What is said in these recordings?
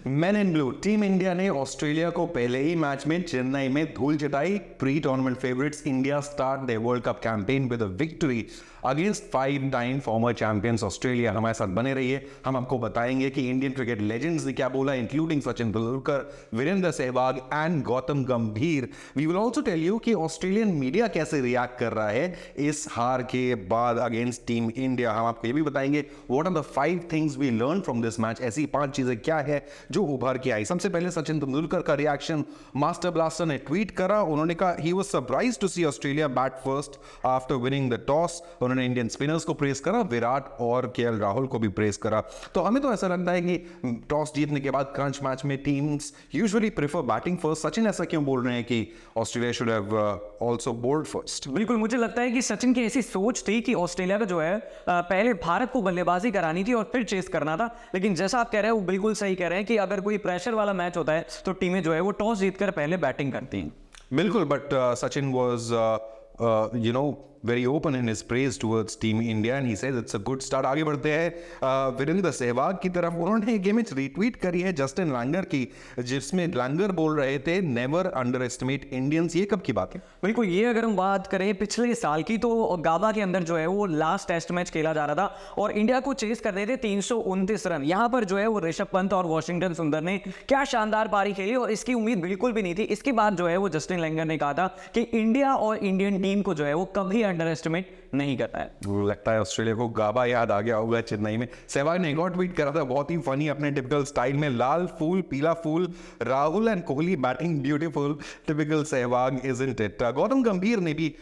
Man in blue team India ने Australia को पहले ही मैच में चेन्नई में धूल चटाई। Pre tournament favourites India start the world cup campaign with a victory against 5 time farmer champions Australia. हमारे साथ बने रहिए, हम आपको बताएंगे कि इंडियन क्रिकेट लेजेंड्स ने क्या बोला, including Sachin Tendulkar, Virender Sehwag and Gautam Gambhir. We will also tell you कि ऑस्ट्रेलियन मीडिया कैसे रिएक्ट कर रहा है इस हार के बाद अगेंस्ट टीम इंडिया। हम आपको ये भी बताएंगे what are the 5 things we learn from this match. ऐसी 5 चीजें क्या है जो उभर के आई। सबसे पहले सचिन तेंदुलकर का रिएक्शन, मास्टर ब्लास्टर ने ट्वीट करा। उन्होंने कहा he was surprised to see Australia bat first after winning the toss. उन्होंने इंडियन स्पिनर्स को प्रेस करा, विराट और केएल राहुल को भी प्रेस करा। तो हमें तो ऐसा लगता है कि टॉस जीतने के बाद क्रंच मैच में teams usually prefer batting first. Sachin ऐसा क्यों बोल रहे हैं कि Australia should have also bowled first? बिल्कुल, मुझे लगता है कि सचिन की ऐसी सोच थी कि ऑस्ट्रेलिया का जो है पहले भारत को बल्लेबाजी करानी थी और फिर चेस करना था। लेकिन जैसा आप कह रहे हैं वो बिल्कुल सही कह रहे हैं कि अगर कोई प्रेशर वाला मैच होता है तो टीमें जो है वो टॉस जीतकर पहले बैटिंग करती हैं। बिल्कुल, but Sachin was very open in his praise towards team India and he says it's a good start. आगे बढ़ते हैं वीरेंद्र सहवाग की तरफ। उन्होंने एक इमेज रीट्वीट करी है जस्टिन लैंगर की, जिसमें लैंगर बोल रहे थे नेवर अंडर एस्टिमेट इंडियंस। ये कब की बात है? बिल्कुल, ये अगर हम बात करें पिछले साल की तो गाबा के अंदर जो है वो लास्ट टेस्ट मैच खेला जा रहा था और इंडिया को चेस कर रहे थे 329 रन। यहाँ पर जो है वो ऋषभ पंत और वॉशिंगटन सुंदर ने क्या शानदार पारी खेली और इसकी उम्मीद बिल्कुल भी नहीं थी। इसके बाद जो है वो जस्टिन लैंगर ने कहा था कि इंडिया और इंडियन टीम को जो है वो कभी अंडर एस्टिमेट नहीं करता है। लगता है ऑस्ट्रेलिया को गाबा याद आ गया होगा चेन्नई में। सहवाग ने एक और ट्वीट करा था बहुत ही फनी अपने टिपिकल स्टाइल में, लाल फूल पीला फूल, Rahul and Kohli batting beautiful, typical Sehwag isn't it. Gautam Gambhir ने भी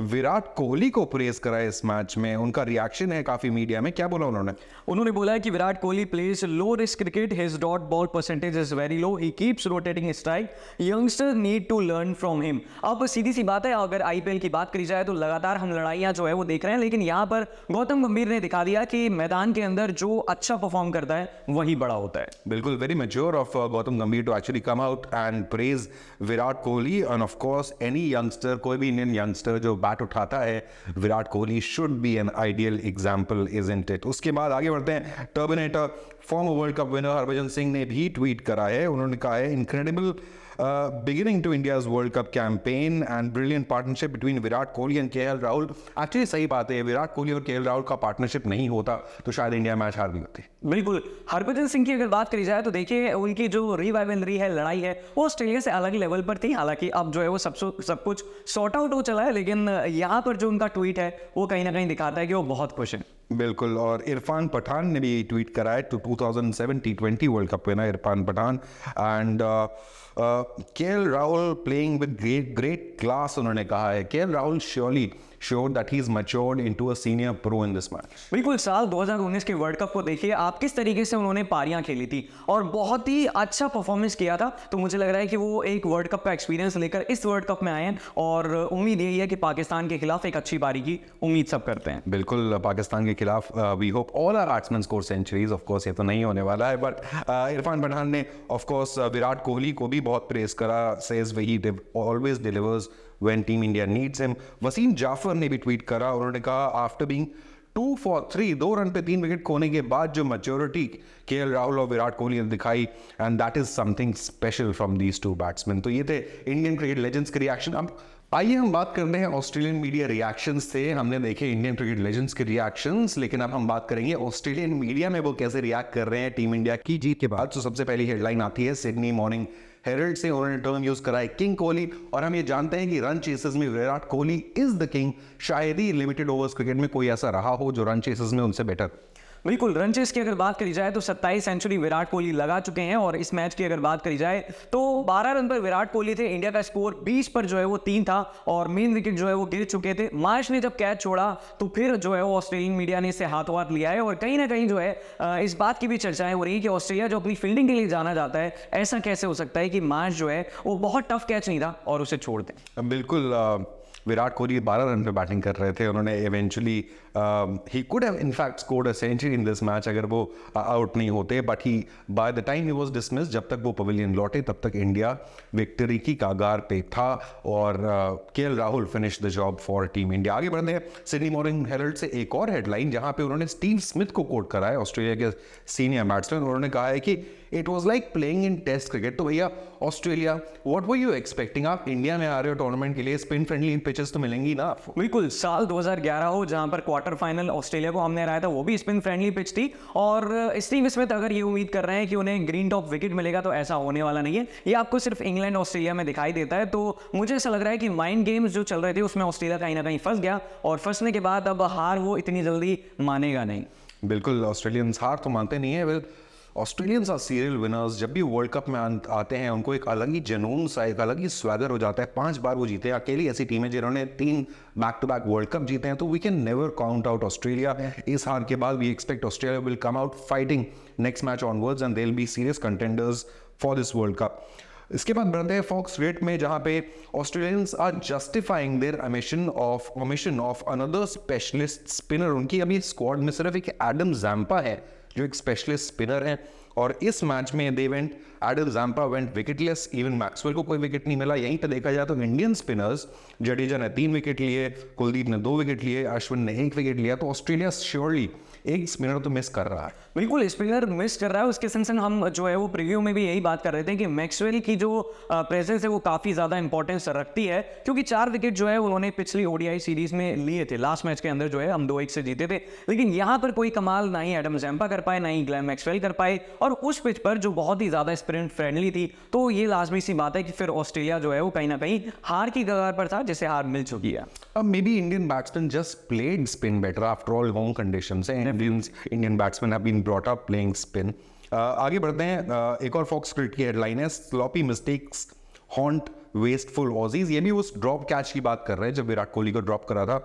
विराट कोहली को प्रेस करा इस मैच में। उनका रिएक्शन है काफी मीडिया में, क्या बोला उन्होंने बोला है कि Virat Kohli plays low risk cricket, his dot ball percentage is very low, he keeps rotating strike, youngster need to learn from him. अब सीधी सी बात है, अगर आईपीएल की बात करी जाए तो लगातार हम लड़ाइयां जो है वो देख रहे हैं, लेकिन यहाँ पर गौतम गंभीर ने दिखा दिया कि मैदान के अंदर जो अच्छा परफॉर्म करता है वही बड़ा होता है। बिल्कुल, very mature of Gautam Gambhir to actually come out and praise Virat Kohli. And of course any youngster, कोई भी इंडियन यंगस्टर जो बैट उठाता है, Virat Kohli should be an ideal example, isn't it. उसके बाद आगे बढ़ते हैं, terminator former world cup winner Harbhajan Singh ने भी ट्वीट करा है। उन्होंने कहा है incredible beginning to India's World Cup campaign and brilliant partnership between Virat Kohli and KL Rahul। Actually सही बात है, विराट कोहली और KL राहुल का पार्टनरशिप नहीं होता तो शायद इंडिया मैच हार भी होती। बिल्कुल, हरभजन सिंह की अगर बात करी जाए तो देखिए उनकी जो रिवाइवलरी है, लड़ाई है, वो ऑस्ट्रेलिया से अलग लेवल पर थी। हालांकि अब जो है वो सब कुछ सॉर्ट आउट हो चला है, लेकिन यहाँ पर जो उनका ट्वीट है वो कहीं ना कहीं दिखाता है कि वो बहुत खुश हैं। बिल्कुल, और इरफान पठान ने भी ट्वीट करा है two 2007 T20 world cup winner Irfan Pathan and KL Rahul playing with great class. उन्होंने कहा है KL Rahul surely showed that he's matured into a senior pro in this match। बिल्कुल, साल 2019 के वर्ल्ड कप को देखिए आप किस तरीके से उन्होंने पारियां खेली थी और बहुत ही अच्छा परफॉर्मेंस किया था। तो मुझे लग रहा है कि वो एक वर्ल्ड कप का एक्सपीरियंस लेकर इस वर्ल्ड कप में आए हैं और उम्मीद यही है कि पाकिस्तान के खिलाफ एक अच्छी पारी की उम्मीद सब करते हैं। बिल्कुल, पाकिस्तान के खिलाफ we hope all our batsman score centuries. Of course ये तो नहीं होने वाला है, बट इरफान पठान ने ऑफ कोर्स विराट कोहली को भी बहुत प्रेस करा, says he always delivers when team India needs him। Wasim Jaffer ने भी ट्वीट करा, उन्होंने कहा आफ्टर बीइंग 2 for 3, 2 रन पे 3 विकेट खोने के बाद जो मैच्योरिटी केएल राहुल और विराट कोहली ने दिखाई, and that is something special from these 2 batsman. तो ये थे इंडियन क्रिकेट लेजेंड्स के रिएक्शन। अब आइए हम बात करते हैं ऑस्ट्रेलियन मीडिया रिएक्शंस से। हमने देखे इंडियन क्रिकेट लेजेंड्स के रिएक्शंस, लेकिन अब हम बात करेंगे ऑस्ट्रेलियन मीडिया में वो कैसे रिएक्ट कर रहे हैं टीम इंडिया की जीत के बाद। तो सबसे पहली हेडलाइन आती है सिडनी मॉर्निंग हेरल्ड से। उन्होंने टर्म यूज करा है किंग कोहली, और हम ये जानते हैं कि रन चेसेस में Virat Kohli is the king. शायद ही लिमिटेड ओवर्स क्रिकेट में कोई ऐसा रहा हो जो रन चेसेस में उनसे बेटर। बिल्कुल, रन चेस की अगर बात करी जाए तो 27 सेंचुरी विराट कोहली लगा चुके हैं और इस मैच की अगर बात करी जाए तो 12 रन पर विराट कोहली थे। इंडिया का स्कोर 20 पर जो है वो 3 था और मेन विकेट जो है वो गिर चुके थे। मार्श ने जब कैच छोड़ा तो फिर जो है वो ऑस्ट्रेलियन मीडिया ने इसे हाथों हाथ लिया है और कहीं ना कहीं जो है इस बात की भी चर्चाएं हो रही है कि ऑस्ट्रेलिया जो अपनी फील्डिंग के लिए जाना जाता है, ऐसा कैसे हो सकता है कि मार्श जो है वो बहुत टफ कैच नहीं था और उसे छोड़ दें। बिल्कुल, विराट कोहली 12 रन पे बैटिंग कर रहे थे। उन्होंने eventually he could have in fact scored a century in this match अगर वो आउट नहीं होते, but he by the time he was dismissed, जब तक वो पवेलियन लौटे तब तक इंडिया विक्ट्री की कागार पे था और KL Rahul finish the job for team India. आगे बढ़ते हैं सिडनी मॉर्निंग हेरल्ड से एक और हेडलाइन जहां पे उन्होंने स्टीव स्मिथ को कोट करा है, ऑस्ट्रेलिया के सीनियर बैट्समैन। उन्होंने कहा है कि it was like playing in test cricket. तो भैया Australia, what were you expecting? आप इंडिया में आ रहे हो टूर्नामेंट के लिए, स्पिन फ्रेंडली पिचेस तो मिलेंगी ना आपको। बिल्कुल, साल 2011 हो जहां पर क्वार्टर फाइनल ऑस्ट्रेलिया को हमने हराया था, वो भी स्पिन फ्रेंडली पिच थी। और स्टीव स्मिथ अगर ये उम्मीद कर रहे हैं कि उन्हें ग्रीन टॉप विकेट मिलेगा तो ऐसा होने वाला नहीं है। ये आपको सिर्फ इंग्लैंड ऑस्ट्रेलिया में दिखाई देता है। तो मुझे ऐसा लग रहा है कि माइंड गेम्स जो चल रहे थे उसमें ऑस्ट्रेलिया कहीं ना कहीं फंस गया, और फंसने के बाद अब हार वो इतनी जल्दी मानेगा नहीं। बिल्कुल, ऑस्ट्रेलियंस हार तो मानते नहीं है। Well, Australians are serial winners. जब भी वर्ल्ड कप में आते हैं उनको एक अलग ही जुनून सा, एक अलग ही स्वैगर हो जाता है। 5 बार वो जीते, अकेली ऐसी टीम है जिन्होंने 3 back to back world cup जीते हैं। तो we can never count out Australia. इस हार के बाद we expect Australia will come out fighting next match onwards and they will be serious contenders for this world cup. इसके बाद बढ़ते हैं फॉक्स रेट में, जहां पे Australians are justifying their omission of another specialist spinner. उनकी अभी स्क्वाड में सिर्फ एक एडम जैम्पा है जो एक स्पेशलिस्ट स्पिनर है, और इस मैच में Adam Zampa went wicketless. Even Maxwell को कोई विकेट नहीं मिला। यहीं पर देखा जाए तो इंडियन स्पिनर्स, जडेजा ने 3 विकेट लिए, कुलदीप ने 2 विकेट लिए, अश्विन ने 1 विकेट लिया। तो ऑस्ट्रेलिया श्योरली एक स्पिनर तो मिस कर रहा है। बिल्कुल, स्पिनर मिस कर रहा है। उसके संग हम जो है वो प्रीव्यू में भी यही बात कर रहे थे कि मैक्सवेल की जो प्रेजेंस है वो काफ़ी ज़्यादा इंपॉर्टेंस रखती है, क्योंकि 4 विकेट जो है उन्होंने पिछली ओडीआई सीरीज में लिए थे। लास्ट मैच के अंदर जो है हम 2-1 से जीते थे, लेकिन यहाँ पर कोई कमाल ना ही एडम जैम्पा कर पाए, ना ही ग्लेन मैक्सवेल कर पाए, और उस पिच पर जो बहुत ही ज़्यादा स्पिन फ्रेंडली थी। तो ये लाजमी सी बात है कि फिर ऑस्ट्रेलिया जो है वो कहीं ना कहीं हार की कगार पर था, जिसे हार मिल चुकी है। अब may be Indian batsman just played spin better after all home conditions हैं। Indian batsman have been brought up playing spin. आगे बढ़ते हैं। एक और फॉक्स क्रिकेट की हेडलाइन है, sloppy mistakes haunt wasteful Aussies. ये भी उस ड्रॉप कैच की बात कर रहे हैं जब विराट कोहली को ड्रॉप करा था,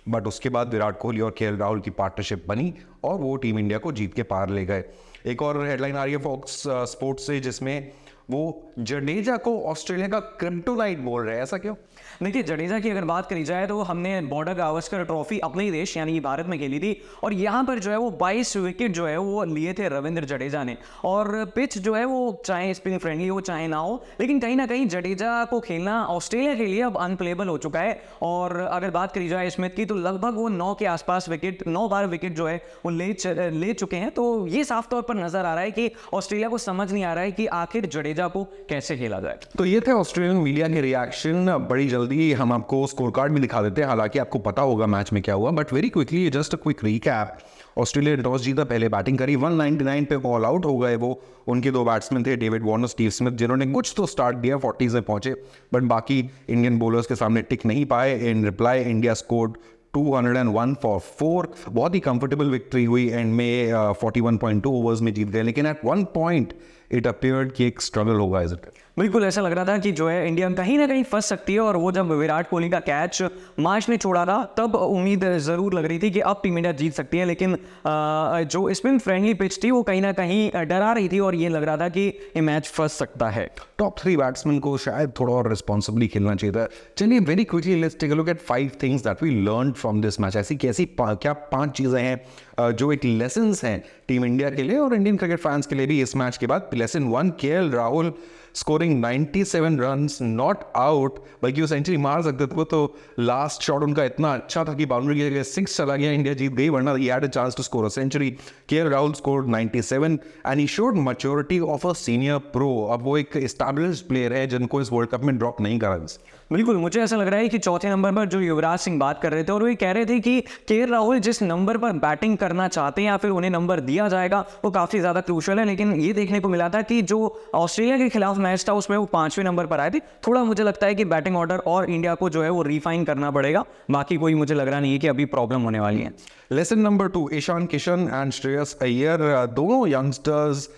बट उसके बाद विराट कोहली और केएल राहुल की पार्टनरशिप बनी और वो टीम इंडिया को जीत के पार ले गए। एक और हेडलाइन आ रही है फॉक्स स्पोर्ट्स से, जिसमें वो जडेजा को ऑस्ट्रेलिया का क्रिप्टोनाइट बोल रहे हैं। ऐसा क्यों? देखिए, जडेजा की अगर बात करी जाए तो हमने बॉर्डर गावस्कर ट्रॉफी अपने ही देश यानी कि भारत में खेली थी, और यहाँ पर जो है वो 22 विकेट जो है वो लिए थे रविंद्र जडेजा ने। और पिच जो है वो चाहे स्पिन फ्रेंडली हो चाहे ना हो, लेकिन कहीं ना कहीं जडेजा को खेलना ऑस्ट्रेलिया के लिए अब अनप्लेबल हो चुका है। और अगर बात करी जाए स्मिथ की, तो लगभग वो 9 के आसपास विकेट, 9 बार विकेट जो है वो ले चुके हैं। तो ये साफ तौर पर नजर आ रहा है कि ऑस्ट्रेलिया को समझ नहीं आ रहा है कि आखिर जडेजा को कैसे खेला जाए। तो ये थे ऑस्ट्रेलियन मीडिया के रिएक्शन। बड़ी जल्दी हम आपको स्कोर कार्ड भी दिखा देते हैं, हालांकि आपको पता होगा मैच में क्या हुआ, but very quickly just a quick recap. Australia ने टॉस जीता, पहले बैटिंग करी, 199 पे ऑल आउट हो गए वो। उनके 2 बैट्समैन थे, डेविड वार्नर, स्टीव स्मिथ, जिन्होंने कुछ तो स्टार्ट दिया, 40 से पहुंचे, बट बाकी इंडियन बॉलर्स के सामने टिक नहीं पाए। In reply India scored 201 for 4। बहुत ही कंफर्टेबल विक्ट्री हुई एंड में 41.2 ओवर्स में जीत गए, लेकिन at one point it appeared कि एक स्ट्रगल होगा। Is it? बिल्कुल ऐसा लग रहा था कि जो है इंडिया कहीं ना कहीं फंस सकती है, और वो जब विराट कोहली का कैच मार्च ने छोड़ा था तब उम्मीद ज़रूर लग रही थी कि अब टीम इंडिया जीत सकती है, लेकिन जो स्पिन फ्रेंडली पिच थी वो कहीं ना कहीं डरा रही थी, और ये लग रहा था कि ये मैच फंस सकता है। टॉप 3 बैट्समैन को शायद थोड़ा और रिस्पॉन्सिबली खेलना चाहिए था। चलिए very quickly let's take a look at 5 things that we learn from this match. ऐसी क्या 5 चीज़ें हैं जो एक लेसन्स हैं टीम इंडिया के लिए और इंडियन क्रिकेट फैंस के लिए भी इस मैच के बाद। Lesson 1, KL Rahul scoring 97 runs, not out, बल्कि वो सेंचुरी मार सकते थे। तो लास्ट शॉट उनका इतना अच्छा था कि बाउंड्री के 6 चला गया, इंडिया जीत गई, वरना he had a chance to score a century. KL Rahul scored 97 and he showed maturity of a senior pro. अब वो एक एस्टैब्लिश्ड प्लेयर है जिनको इस वर्ल्ड कप में ड्रॉप नहीं करा। बिल्कुल, मुझे ऐसा लग रहा है कि चौथे नंबर पर जो युवराज सिंह बात कर रहे थे, और वो ये कह रहे थे कि केएल राहुल जिस नंबर पर बैटिंग करना चाहते हैं या फिर उन्हें नंबर दिया जाएगा वो काफ़ी ज़्यादा क्रूशियल है। लेकिन ये देखने को मिला था कि जो ऑस्ट्रेलिया के खिलाफ मैच था उसमें वो 5वें नंबर पर आए थे। थोड़ा मुझे लगता है कि बैटिंग ऑर्डर और इंडिया को जो है वो रिफाइन करना पड़ेगा, बाकी कोई मुझे लग रहा नहीं है कि अभी प्रॉब्लम होने वाली है। Lesson number 2, Ishan Kishan and Shreyas Iyer, दोनों यंगस्टर्स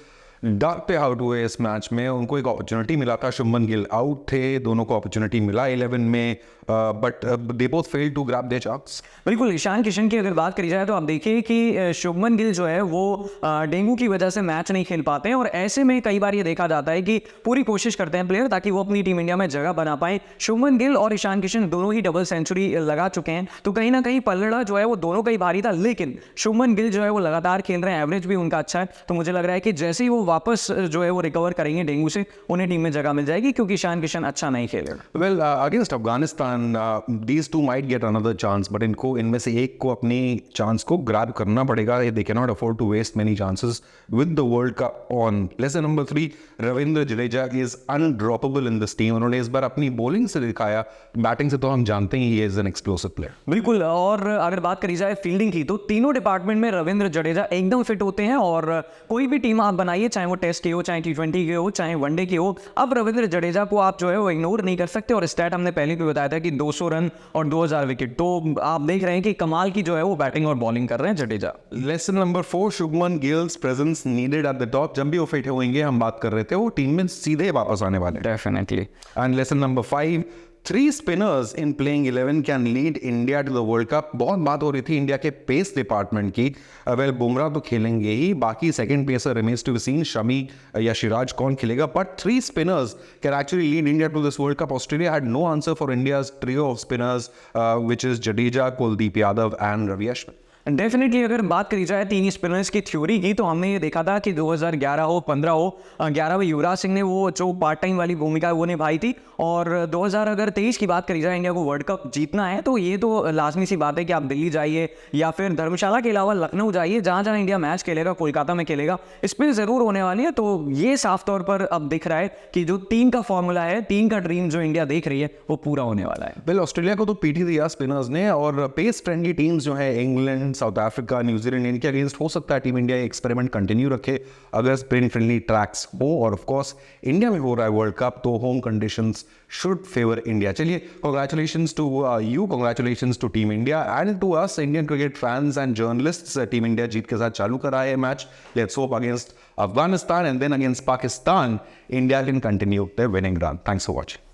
डक पे आउट हुए इस मैच में। उनको एक अपॉर्चुनिटी मिला था, शुभमन गिल आउट थे, दोनों को अपॉर्चुनिटी मिला 11 में, but they both failed to grab their chance. बिल्कुल, ईशान किशन की अगर बात करी जाए तो आप देखिए कि शुभमन गिल जो है वो डेंगू की वजह से मैच नहीं खेल पाते हैं, और ऐसे में कई बार ये देखा जाता है कि पूरी कोशिश करते हैं प्लेयर ताकि वो अपनी टीम इंडिया में जगह बना पाए। शुभमन गिल और ईशान किशन दोनों ही डबल सेंचुरी लगा चुके हैं, तो कहीं ना कहीं पलड़ा जो है वो दोनों का ही भारी था, लेकिन शुभमन गिल जो है वो लगातार खेल रहे हैं, एवरेज भी उनका अच्छा है। तो मुझे लग रहा है कि जैसे ही वो वापस जो है वो रिकवर करेंगे डेंगू से, उन्हें टीम में जगह मिल जाएगी क्योंकि ईशान किशन अच्छा नहीं खेलेगा। Well, against Afghanistan, these two might get another chance, but इनमें से एक को अपनी चांस को ग्रैब करना पड़ेगा। They cannot afford to waste many chances with the World Cup on. Lesson number 3, Ravindra Jadeja is undroppable in this team. उन्होंने इस बार अपनी बॉलिंग से दिखाया, बैटिंग से तो हम जानते ही he is an explosive player. बिल्कुल, और अगर बात करी जाए फील्डिंग की तो तीनों डिपार्टमेंट में रविंद्र जडेजा एकदम फिट होते हैं। और कोई भी टीम आप बनाइए, चाहे वो टेस्ट की हो, चाहे T20 की हो, चाहे वनडे की हो, अब रविंद्र जडेजा को आप जो है वो इग्नोर नहीं कर सकते। और स्टैट हमने पहले भी बताया था कि 200 रन और 2000 विकेट, तो आप देख रहे हैं कि कमाल की जो है वो बैटिंग और बॉलिंग कर रहे हैं Jadeja. Lesson number 4, Shubman gills presence needed at the top. जब भी वो फिट होंगे, हम बात कर रहे थे, वो टीम में सीधे वापस आने वाले। Definitely. And lesson number 5, 3 spinners in playing 11 can lead India to the World Cup. बहुत बात हो रही थी इंडिया के पेस डिपार्टमेंट की। वेल, बुमराह तो खेलेंगे ही, बाकी second pacer remains to be seen, Shami या सिराज कौन खेलेगा, but 3 spinners can actually lead India to this World Cup. Australia had no answer for India's trio of spinners, which is Jadeja, Kuldeep Yadav and Ravi Ashwin. Definitely अगर बात करी जाए तीन spinners की theory की, तो हमने ये देखा था कि 2011 हो, 15 हो, 11 में युवराज सिंह ने वो जो पार्ट टाइम वाली भूमिका वो निभाई थी। और 2023 की बात करी जाए, इंडिया को वर्ल्ड कप जीतना है, तो ये तो लाजमी सी बात है कि आप दिल्ली जाइए या फिर धर्मशाला के अलावा लखनऊ जाइए, जहाँ जहाँ इंडिया मैच खेलेगा, कोलकाता में खेलेगा, स्पिन ज़रूर होने वाली है। तो ये साफ तौर पर अब दिख रहा है कि जो 3 का फॉर्मूला है, 3 का ड्रीम जो इंडिया देख रही है, वो पूरा होने वाला है। वेल, ऑस्ट्रेलिया को तो पीटी दिया स्पिनर्स ने, और पेस फ्रेंडली टीम्स जो है इंग्लैंड, साउथ अफ्रीका, न्यूजीलैंड, इनके अगेंस्ट हो सकता है टीम इंडिया एक्सपेरिमेंट कंटिन्यू रखे अगर स्पिन फ्रेंडली ट्रैक्स हो। और ऑफ कोर्स इंडिया में हो रहा है वर्ल्ड कप, तो home conditions should favour India. चलिए, congratulations to you, congratulations to team India and to us Indian cricket fans and journalists. Team India जीत के साथ चालू करा है match. Let's hope against Afghanistan and then against Pakistan, India can continue their winning run. Thanks for watching.